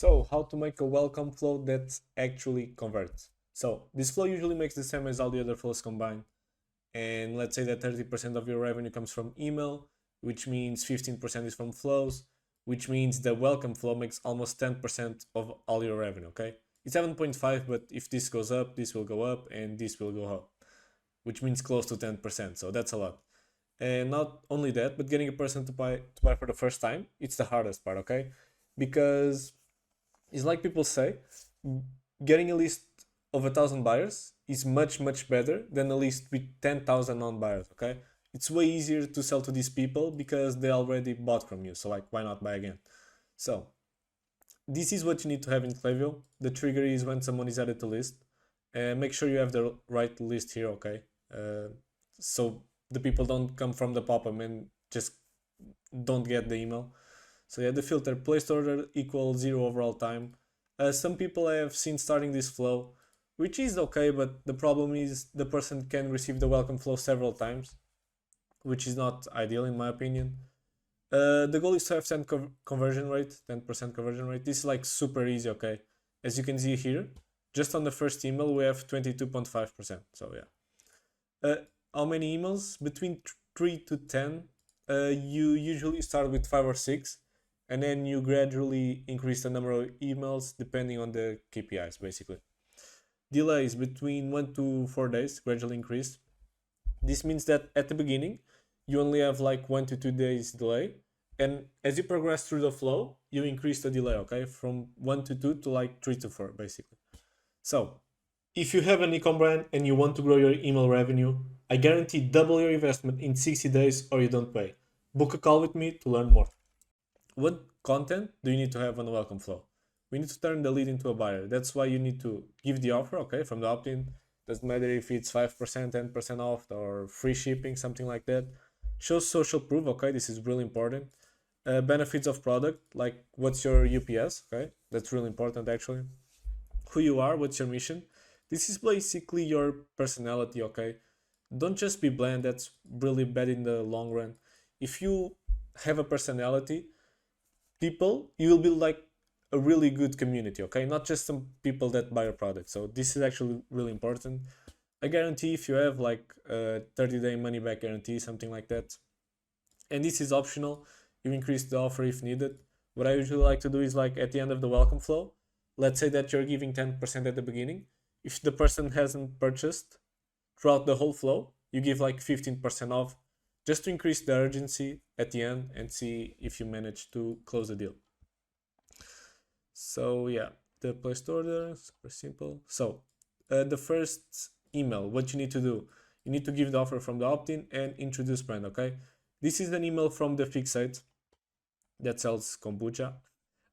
So, how to make a welcome flow that actually converts? So, this flow usually makes the same as all the other flows combined. And let's say that 30% of your revenue comes from email, which means 15% is from flows, which means the welcome flow makes almost 10% of all your revenue, okay? It's 7.5, but if this goes up, this will go up, and this will go up, which means close to 10%. So, that's a lot. And not only that, but getting a person to buy for the first time, it's the hardest part, okay? Because it's like people say, getting a list of 1,000 buyers is much better than a list with 10,000 non-buyers. Okay, it's way easier to sell to these people because they already bought from you. So like, why not buy again? So this is what you need to have in Klaviyo. The trigger is when someone is added to list. Make sure you have the right list here. Okay, so the people don't come from the pop-up and just don't get the email. So yeah, the filter placed order equals 0 overall time. Some people I have seen starting this flow, which is okay, but the problem is the person can receive the welcome flow several times, which is not ideal in my opinion. The goal is to have 10 conversion rate, 10% conversion rate. This is like super easy, okay? As you can see here, just on the first email we have 22.5%. So yeah. How many emails? Between 3 to 10. You usually start with 5 or 6, and then you gradually increase the number of emails depending on the KPIs, basically. Delays between 1 to 4 days, gradually increase. This means that at the beginning, you only have like 1 to 2 days delay, and as you progress through the flow, you increase the delay, okay, from 1 to 2 to like 3 to 4, basically. So, if you have an e-com brand and you want to grow your email revenue, I guarantee double your investment in 60 days or you don't pay. Book a call with me to learn more. What content do you need to have on the welcome flow? We need to turn the lead into a buyer. That's why you need to give the offer, okay, from the opt-in. Doesn't matter if it's 5%, 10% off, or free shipping, something like that. Show social proof, okay, this is really important. Benefits of product, like what's your UPS, okay, that's really important actually. Who you are, what's your mission. This is basically your personality, okay? Don't just be bland, that's really bad in the long run. If you have a personality, people, you will build like a really good community, okay? Not just some people that buy your product. So this is actually really important. I guarantee if you have like a 30-day money back guarantee, something like that, and this is optional, you increase the offer if needed. What I usually like to do is like at the end of the welcome flow, let's say that you're giving 10% at the beginning. If the person hasn't purchased throughout the whole flow, you give like 15% off just to increase the urgency at the end and see if you manage to close the deal. So yeah, the placed order, super simple. So the first email, what you need to do, you need to give the offer from the opt-in and introduce brand, okay? This is an email from the fixate that sells kombucha.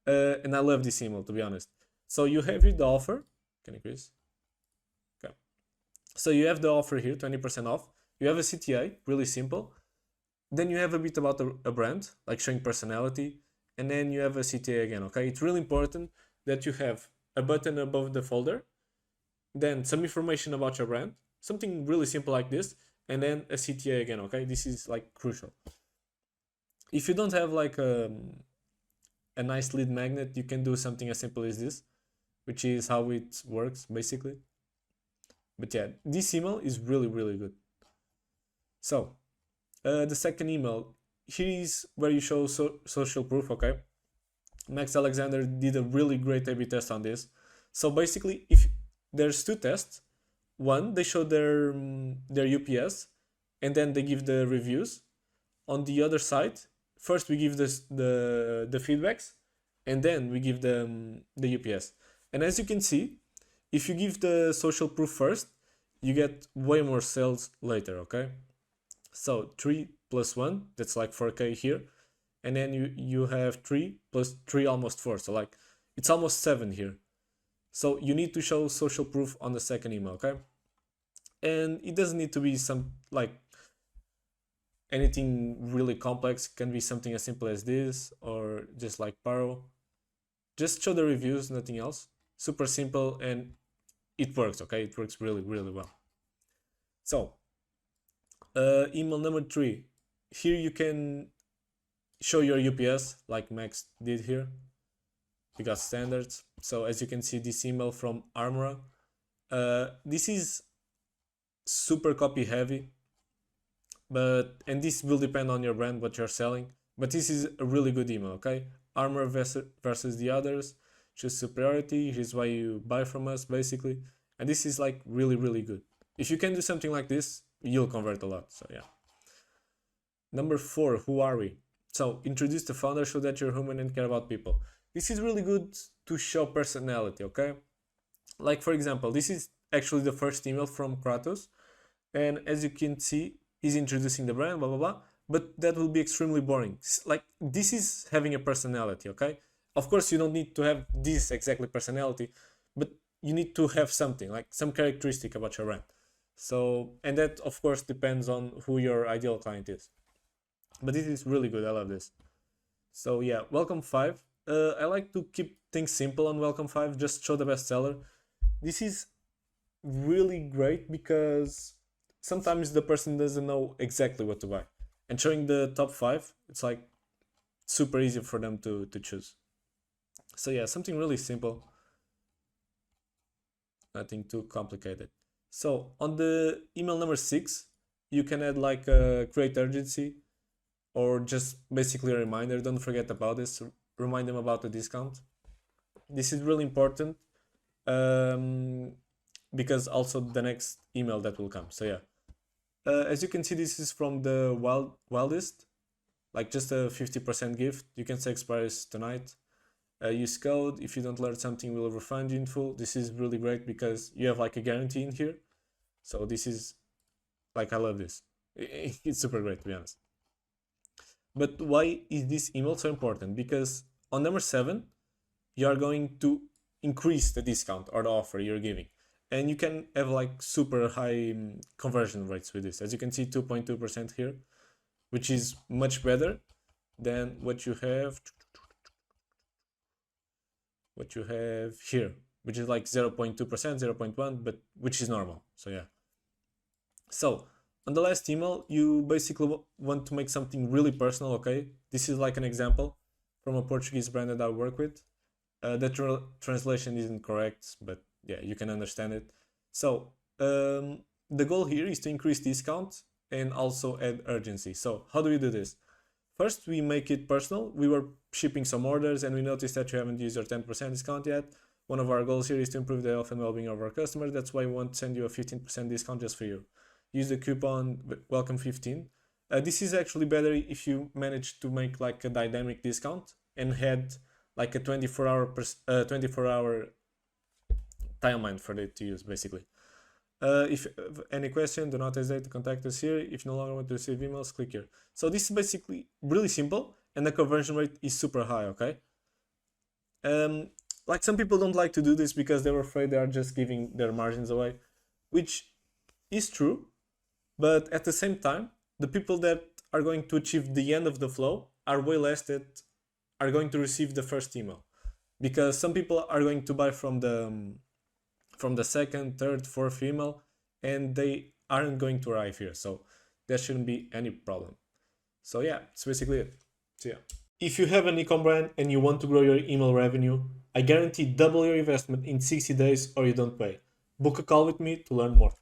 And I love this email, to be honest. So you have here the offer. Can you increase? Okay. So you have the offer here, 20% off. You have a CTA, really simple. Then you have a bit about a brand, like showing personality. And then you have a CTA again, okay? It's really important that you have a button above the folder, then some information about your brand, something really simple like this, and then a CTA again, okay? This is like crucial. If you don't have like a nice lead magnet, you can do something as simple as this, which is how it works basically. But yeah, this email is really good. So the second email, here is where you show social proof, okay? Max Alexander did a really great A/B test on this. So basically, if there's two tests, one they show their UPS, and then they give the reviews. On the other side, first we give the feedbacks, and then we give the UPS. And as you can see, if you give the social proof first, you get way more sales later. Okay, so 3 plus 1, that's like 4K here, and then you have 3 plus 3, almost 4, so like it's almost 7 here. So you need to show social proof on the second email, okay? And it doesn't need to be some like anything really complex. It can be something as simple as this, or just like Paro. Just show the reviews, nothing else. Super simple, and it works, okay? It works really well. So email number 3, here you can show your UPS like Max did here. we got standards. So as you can see, this email from Armora, this is super copy heavy, and this will depend on your brand, what you're selling, but this is a really good email. Okay, Armor versus the others, choose superiority, here's why you buy from us, basically. And this is like really good. If you can do something like this, you'll convert a lot. So yeah. Number 4, who are we? So introduce the founder, show that you're human and care about people. This is really good to show personality. Okay, like for example, this is actually the first email from Kratos, and as you can see, he's introducing the brand, blah blah blah, but that will be extremely boring. Like, this is having a personality. Okay, of course you don't need to have this exactly personality, but you need to have something, like some characteristic about your brand. So, and that of course depends on who your ideal client is, but this is really good. I love this. So yeah, welcome 5. I like to keep things simple on welcome 5, just show the bestseller. This is really great because sometimes the person doesn't know exactly what to buy, and showing the top 5, it's like super easy for them to choose. So yeah, something really simple, nothing too complicated. So on the email number 6, you can add like a create urgency, or just basically a reminder. Don't forget about this. Remind them about the discount. This is really important, because also the next email that will come. So yeah, as you can see, this is from the wildest, like just a 50% gift. You can say expires tonight. Use code. If you don't learn something, we'll refund you in full. This is really great because you have like a guarantee in here. So this is like, I love this. It's super great, to be honest. But why is this email so important? Because on number 7, you are going to increase the discount or the offer you're giving, and you can have like super high conversion rates with this. As you can see, 2.2% here, which is much better than what you have here, which is like 0.2%, 0.1, but which is normal. So yeah. So on the last email, you basically want to make something really personal. Okay, this is like an example from a Portuguese brand that I work with. The translation isn't correct, but yeah, you can understand it. So the goal here is to increase discount and also add urgency. So how do we do this? First, we make it personal. We were shipping some orders and we noticed that you haven't used your 10% discount yet. One of our goals here is to improve the health and well-being of our customers. That's why we want to send you a 15% discount just for you. Use the coupon welcome15. This is actually better if you manage to make like a dynamic discount and had like a 24-hour timeline for it to use, basically. If you have any question, do not hesitate to contact us here. If you no longer want to receive emails, click here. So this is basically really simple, and the conversion rate is super high. Okay. Like, some people don't like to do this because they're afraid they are just giving their margins away, which is true. But at the same time, the people that are going to achieve the end of the flow are way less that are going to receive the first email, because some people are going to buy from the second, third, fourth email, and they aren't going to arrive here. So there shouldn't be any problem. So yeah, that's basically it. So yeah, if you have an e-com brand and you want to grow your email revenue, I guarantee double your investment in 60 days or you don't pay. Book a call with me to learn more.